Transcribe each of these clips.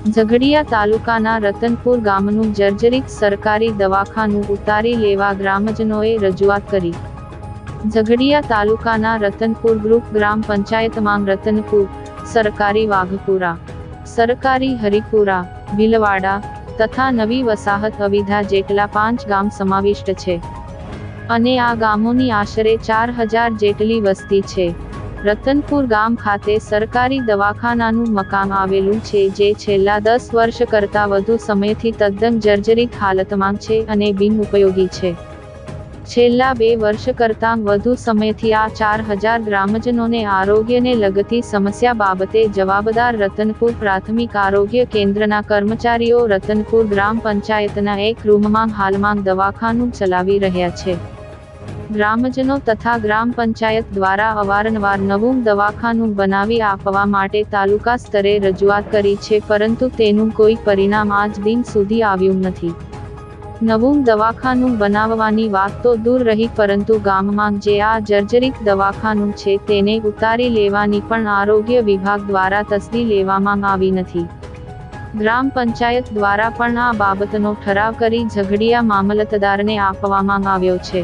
ઝઘડિયા તાલુકાના રતનપુર ગામનું જર્જરિત સરકારી દવાખાનું ઉતારી લેવા ગ્રામજનોએ રજૂઆત કરી. ઝઘડિયા તાલુકાના રતનપુર ગ્રુપ ગ્રામ પંચાયતમાં રતનપુર, સરકારી વાઘપુરા, સરકારી હરિપુરા, ભીલવાડા તથા નવી વસાહત અવિધા જેટલા 5 ગામ સમાવિષ્ટ છે અને આ ગામોની આશરે 4000 જેટલી વસ્તી છે. રતનપુર ગામ ખાતે સરકારી દવાખાનાનું મકાન આવેલું છે જે છેલ્લા 10 વર્ષ કરતાં વધુ સમયથી તદ્દન જર્જરિત હાલતમાં છે અને બિનઉપયોગી છે. છેલ્લા 2 વર્ષ કરતાં વધુ સમયથી આ 4000 ગ્રામજનોને આરોગ્યને લગતી સમસ્યા બાબતે જવાબદાર રતનપુર પ્રાથમિક આરોગ્ય કેન્દ્રના કર્મચારીઓ રતનપુર ગ્રામ પંચાયતના એક રૂમમાં હાલમાં દવાખાનું ચલાવી રહ્યા છે. ગ્રામજનો તથા ગ્રામ પંચાયત દ્વારા અવારનવાર નવું દવાખાનું બનાવી આપવા માટે તાલુકા સ્તરે રજૂઆત કરી છે, પરંતુ તેનું કોઈ પરિણામ આજ દિન સુધી આવ્યું નથી. નવું દવાખાનું બનાવવાની વાત તો દૂર રહી, પરંતુ ગામમાં જે આ જર્જરિત દવાખાનું છે તેને ઉતારી લેવાની પણ આરોગ્ય વિભાગ દ્વારા તસ્દી લેવામાં આવી નથી. ગ્રામ પંચાયત દ્વારા પણ આ બાબતનો ઠરાવ કરી ઝઘડિયા મામલતદારને આપવામાં આવ્યો છે.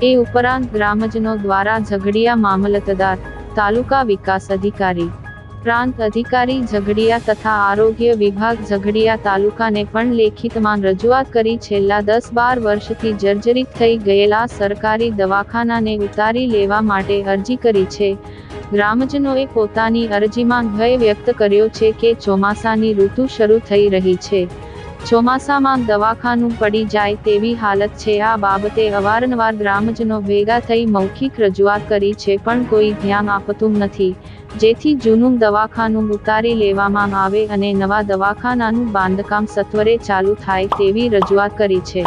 એ ઉપરાંત ગ્રામજનો દ્વારા ઝઘડિયા મામલતદાર, તાલુકા વિકાસ અધિકારી, પ્રાંત અધિકારી ઝઘડિયા તથા આરોગ્ય વિભાગ ઝઘડિયા તાલુકાને પણ લેખિતમાં રજૂઆત કરી છેલ્લા 10-12 વર્ષથી જર્જરિત થઈ ગયેલા સરકારી દવાખાનાને ઉતારી લેવા માટે અરજી કરી છે. ગ્રામજનોએ પોતાની અરજીમાં ભય વ્યક્ત કર્યો છે કે ચોમાસાની ઋતુ શરૂ થઈ રહી છે. ચોમાસામાં દવાખાનું પડી જાય તેવી હાલત છે. આ બાબતે અવારનવાર ગ્રામજનો ભેગા થઈ મૌખિક રજૂઆત કરી છે, પણ કોઈ ધ્યાન આપતું નથી, જેથી જૂનું દવાખાનું ઉતારી લેવામાં આવે અને નવા દવાખાનાનું બાંધકામ સત્વરે ચાલુ થાય તેવી રજૂઆત કરી છે.